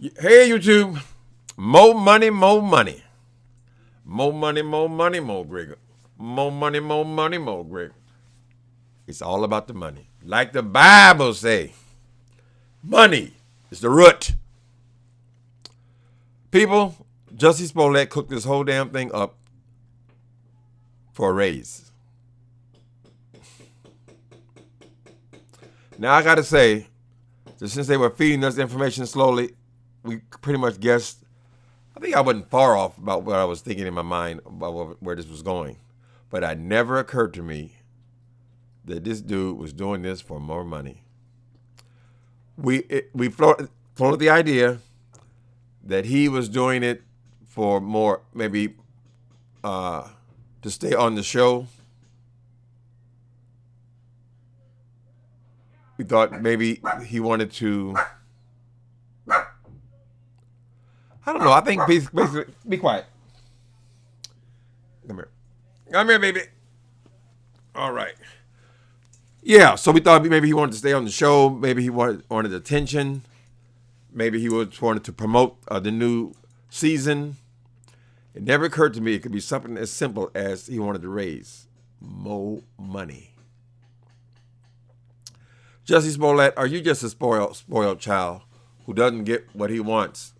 Hey, YouTube. More money, more money. More money, more money, more Gregor. More money, more money, more Gregor. It's all about the money. Like the Bible say, money is the root. People, Jussie Smollett cooked this whole damn thing up for a raise. Now, I got to say, that since they were feeding us information slowly, we pretty much guessed. I think I wasn't far off about what I was thinking in my mind about where this was going. But it never occurred to me that this dude was doing this for more money. We floated the idea that he was doing it for more, maybe to stay on the show. We thought maybe he wanted to. I don't know. I think basically, be quiet. Come here. Come here, baby. All right. Yeah, so we thought maybe he wanted to stay on the show. Maybe he wanted attention. Maybe he wanted to promote the new season. It never occurred to me it could be something as simple as he wanted to raise more money. Jussie Smollett, are you just a spoiled child who doesn't get what he wants?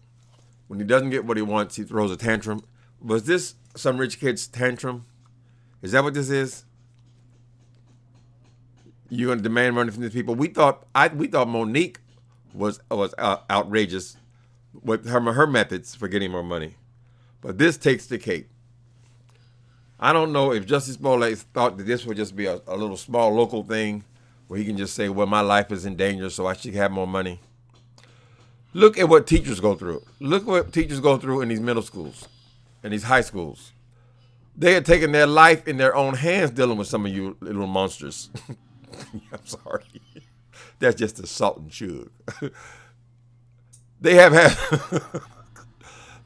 When he doesn't get what he wants, he throws a tantrum. Was this some rich kid's tantrum? Is that what this is? You're going to demand money from these people? We thought Monique was outrageous with her methods for getting more money. But this takes the cake. I don't know if Jussie Smollett thought that this would just be a little small local thing where he can just say, well, my life is in danger, so I should have more money. Look at what teachers go through. Look what teachers go through in these middle schools, in these high schools. They are taking their life in their own hands dealing with some of you little monsters. I'm sorry. That's just a salt and sugar. They have had,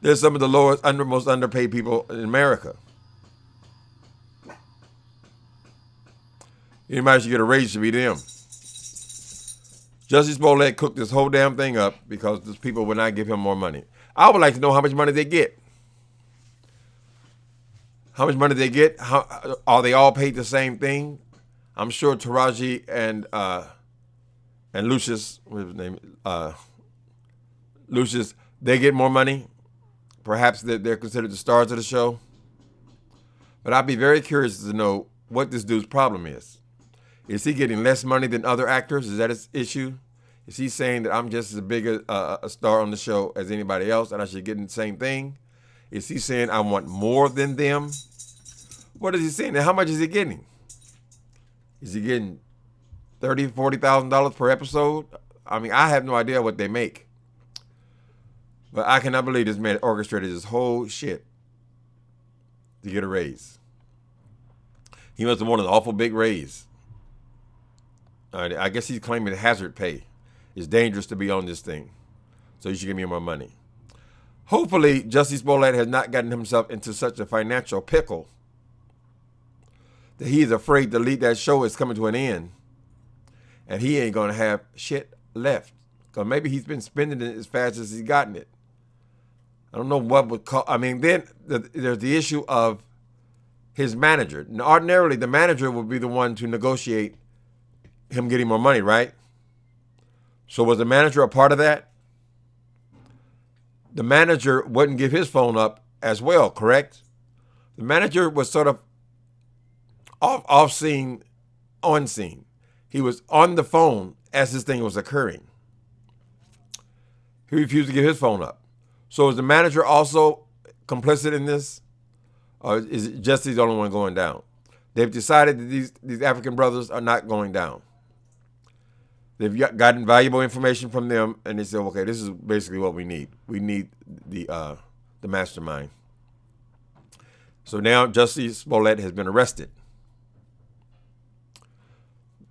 they're some of the most underpaid people in America. Anybody should get a raise to be them. Jussie Smollett cooked this whole damn thing up because these people would not give him more money. I would like to know how much money they get. How much money they get? Are they all paid the same thing? I'm sure Taraji and Lucius, what's his name? Lucius, they get more money. Perhaps they're considered the stars of the show. But I'd be very curious to know what this dude's problem is. Is he getting less money than other actors? Is that his issue? Is he saying that I'm just as big a star on the show as anybody else and I should get the same thing? Is he saying I want more than them? What is he saying? And how much is he getting? Is he getting $30,000, $40,000 per episode? I mean, I have no idea what they make. But I cannot believe this man orchestrated this whole shit to get a raise. He must have wanted an awful big raise. I guess he's claiming hazard pay. It's dangerous to be on this thing. So you should give me more money. Hopefully, Jussie Smollett has not gotten himself into such a financial pickle that he is afraid to leave that show is coming to an end. And he ain't going to have shit left. Because maybe he's been spending it as fast as he's gotten it. I don't know what would call. I mean, then there's the issue of his manager. Now, ordinarily, the manager would be the one to negotiate him getting more money, right? So was the manager a part of that? The manager wouldn't give his phone up as well, correct? The manager was sort of off scene, on scene. He was on the phone as this thing was occurring. He refused to give his phone up. So is the manager also complicit in this? Or is it just the only one going down? They've decided that these African brothers are not going down. They've gotten valuable information from them, and they said, okay, this is basically what we need. We need the mastermind. So now Jussie Smollett has been arrested.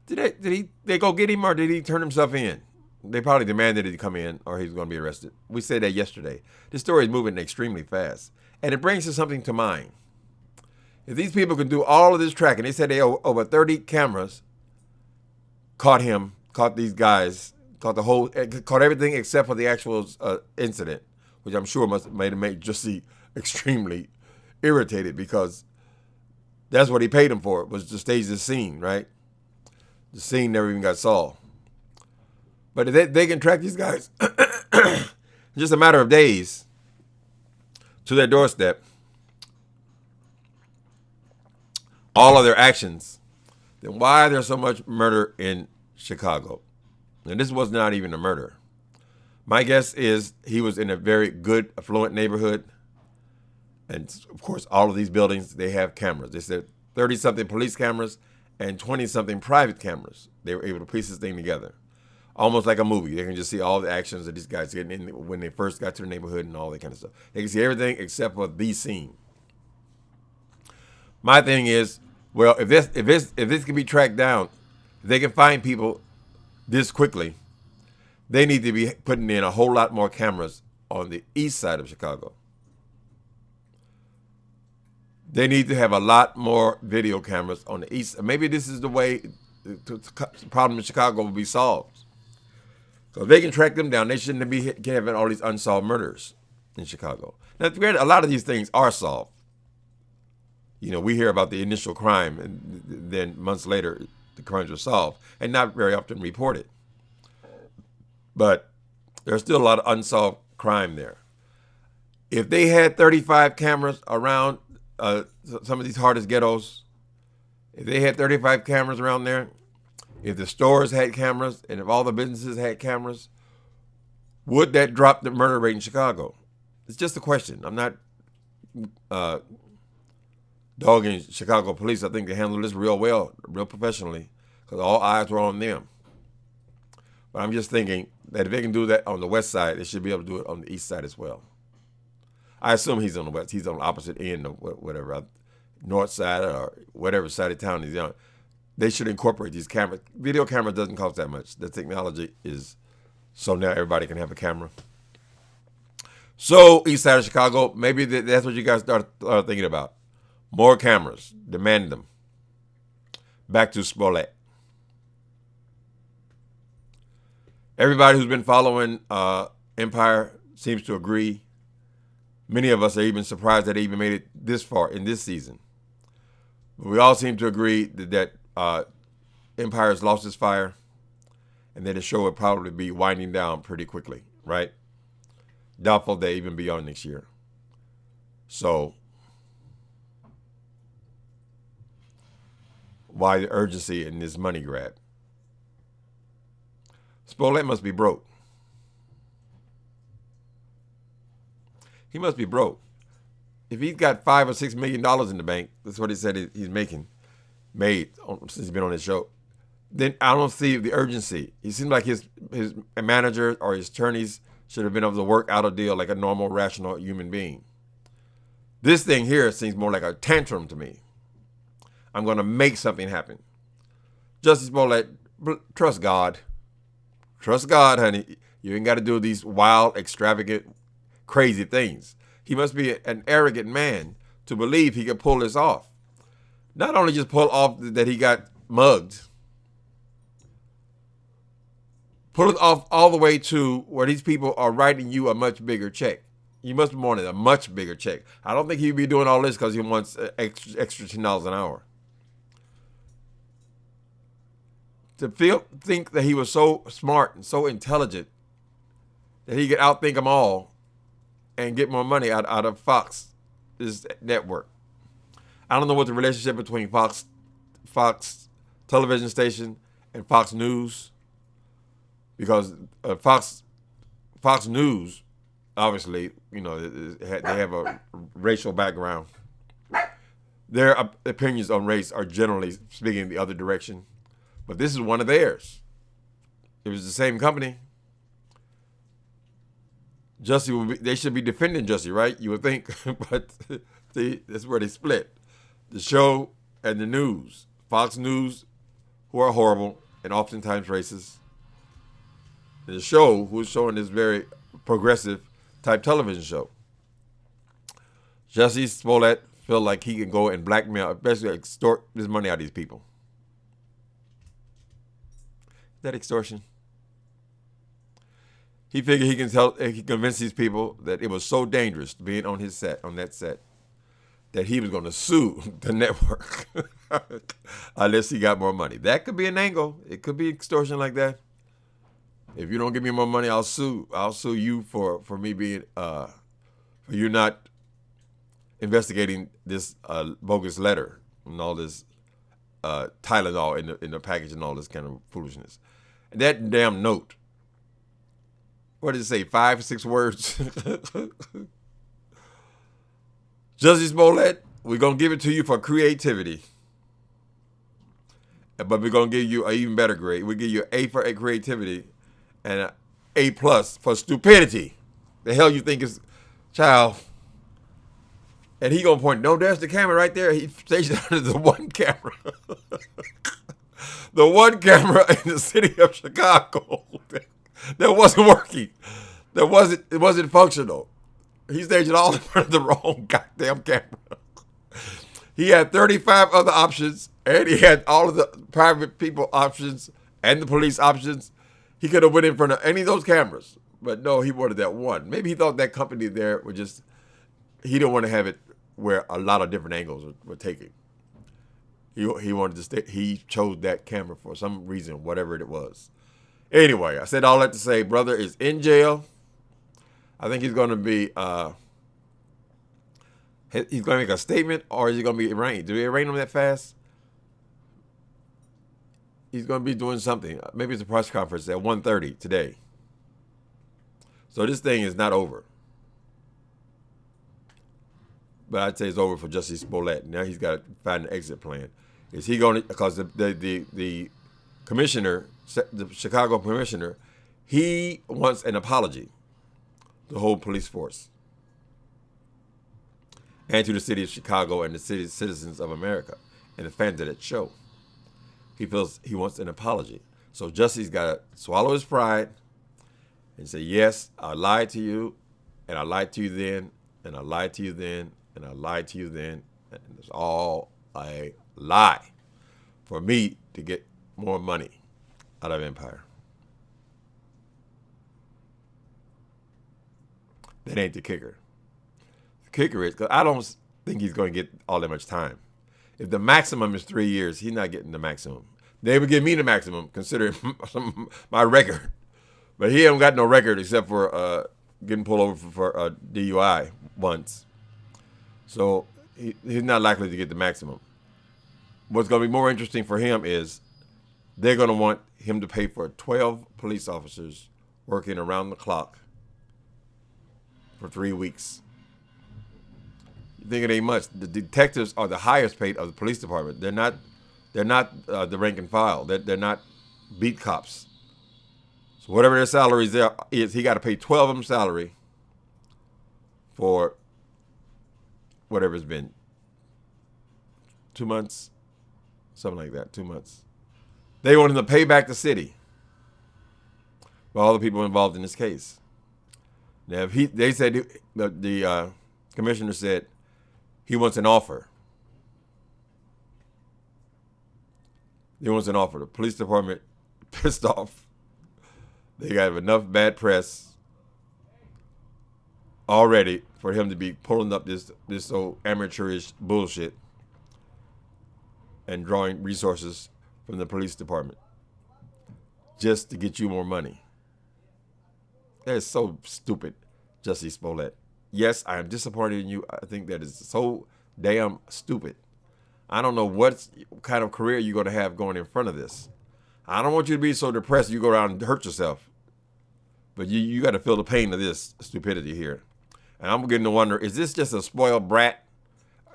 Did they go get him, or did he turn himself in? They probably demanded that he come in, or he's going to be arrested. We said that yesterday. This story is moving extremely fast, and it brings us something to mind. If these people can do all of this tracking, they said they over 30 cameras caught these guys caught everything except for the actual incident, which I'm sure must have made Jussie extremely irritated, because that's what he paid him for, was to stage the scene, right? The scene never even got solved. But if they can track these guys just a matter of days to their doorstep, all of their actions, then why there's so much murder in Chicago? And this was not even a murder. My guess is he was in a very good, affluent neighborhood. And of course, all of these buildings, they have cameras. They said 30-something police cameras and 20-something private cameras. They were able to piece this thing together. Almost like a movie. They can just see all the actions of these guys getting in when they first got to the neighborhood and all that kind of stuff. They can see everything except for the scene. My thing is, well, if this can be tracked down, if they can find people this quickly, they need to be putting in a whole lot more cameras on the east side of Chicago. They need to have a lot more video cameras on the east. Maybe this is the way the problem in Chicago will be solved. So if they can track them down, they shouldn't be having all these unsolved murders in Chicago. Now, granted, a lot of these things are solved. You know, we hear about the initial crime, and then months later, the crimes were solved, and not very often reported. But there's still a lot of unsolved crime there. If they had 35 cameras around some of these hardest ghettos, if they had 35 cameras around there, if the stores had cameras, and if all the businesses had cameras, would that drop the murder rate in Chicago? It's just a question. I'm not dogging Chicago police. I think they handled this real well, real professionally, because all eyes were on them. But I'm just thinking that if they can do that on the west side, they should be able to do it on the east side as well. I assume he's on the west. He's on the opposite end of whatever, north side or whatever side of town he's on. They should incorporate these cameras. Video camera doesn't cost that much. The technology is so now everybody can have a camera. So east side of Chicago, maybe that's what you guys start thinking about. More cameras. Demand them. Back to Smollett. Everybody who's been following Empire seems to agree. Many of us are even surprised that they even made it this far in this season. But we all seem to agree that Empire has lost its fire, and that the show will probably be winding down pretty quickly, right? Doubtful they even be on next year. So why the urgency in this money grab? Smollett must be broke. He must be broke. If he's got $5 or $6 million in the bank, that's what he said he's made since he's been on his show, then I don't see the urgency. He seems like his manager or his attorneys should have been able to work out a deal like a normal, rational human being. This thing here seems more like a tantrum to me. I'm going to make something happen. Jussie Smollett, trust God. Trust God, honey. You ain't got to do these wild, extravagant, crazy things. He must be an arrogant man to believe he can pull this off. Not only just pull off that he got mugged, pull it off all the way to where these people are writing you a much bigger check. You must be wanting a much bigger check. I don't think he'd be doing all this because he wants extra $10 an hour. To think that he was so smart and so intelligent that he could outthink them all and get more money out of Fox, this network. I don't know what the relationship between Fox television station and Fox News, because Fox News, obviously, you know, they have a racial background. Their opinions on race are generally speaking the other direction, but this is one of theirs. It was the same company. Jussie they should be defending Jussie, right? You would think, but see, that's where they split. The show and the news. Fox News, who are horrible and oftentimes racist. The show, who's showing this very progressive type television show. Jussie Smollett felt like he can go and blackmail, basically extort this money out of these people. Is that extortion? He figured he can convince these people that it was so dangerous being on that set, that he was going to sue the network unless he got more money. That could be an angle. It could be extortion like that. If you don't give me more money, I'll sue you for me being for you not investigating this bogus letter and all this Tylenol in the package and all this kind of foolishness. And that damn note. What did it say? 5 or 6 words. Jussie Smollett, we're gonna give it to you for creativity, but we're gonna give you an even better grade. We give you an A for creativity and an A+ for stupidity. The hell you think is, child? And he gonna point. No, there's the camera right there. He stationed under the one camera, the one camera in the city of Chicago that wasn't working. It wasn't functional. He staged it all in front of the wrong goddamn camera. He had 35 other options, and he had all of the private people options and the police options. He could have went in front of any of those cameras, but no, he wanted that one. Maybe he thought that company there would just, he didn't want to have it where a lot of different angles were taken. He wanted to stay, he chose that camera for some reason, whatever it was. Anyway, I said all that to say, brother is in jail. I think he's going to be, he's going to make a statement, or is he going to be arraigned? Do they arraign him that fast? He's going to be doing something. Maybe it's a press conference at 1:30 today. So this thing is not over. But I'd say it's over for Jussie Smollett. Now he's got to find an exit plan. Is he going to, because the commissioner, the Chicago commissioner, he wants an apology. The whole police force, and to the city of Chicago and the city's citizens of America and the fans of that show. He feels he wants an apology. So Jussie's got to swallow his pride and say, yes, I lied to you, and I lied to you then, and I lied to you then, and I lied to you then, and it's all a lie for me to get more money out of Empire. That ain't the kicker. The kicker is, because I don't think he's going to get all that much time. If the maximum is 3 years, he's not getting the maximum. They would give me the maximum, considering my record. But he haven't got no record except for getting pulled over for DUI once. So he's not likely to get the maximum. What's going to be more interesting for him is they're going to want him to pay for 12 police officers working around the clock for 3 weeks. You think it ain't much? The detectives are the highest paid of the police department. They're not the rank and file. They're not beat cops. So whatever their salaries there is, he got to pay 12 of them salary for whatever it's been. 2 months, something like that. 2 months. They want him to pay back the city for all the people involved in this case. Now, if they said the commissioner said he wants an offer. He wants an offer. The police department pissed off. They got enough bad press already for him to be pulling up this so amateurish bullshit and drawing resources from the police department just to get you more money. That is so stupid, Jussie Smollett. Yes, I am disappointed in you. I think that is so damn stupid. I don't know what kind of career you're going to have going in front of this. I don't want you to be so depressed you go around and hurt yourself. But you got to feel the pain of this stupidity here. And I'm beginning to wonder, is this just a spoiled brat?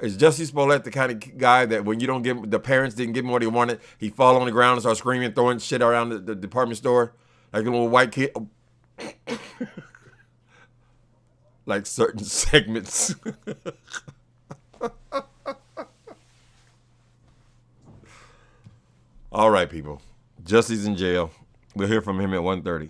Is Jussie Smollett the kind of guy that when you don't give, the parents didn't give him what he wanted, he fall on the ground and start screaming, throwing shit around the department store like a little white kid? Like certain segments. All right, people. Jussie's in jail. We'll hear from him at 1:30.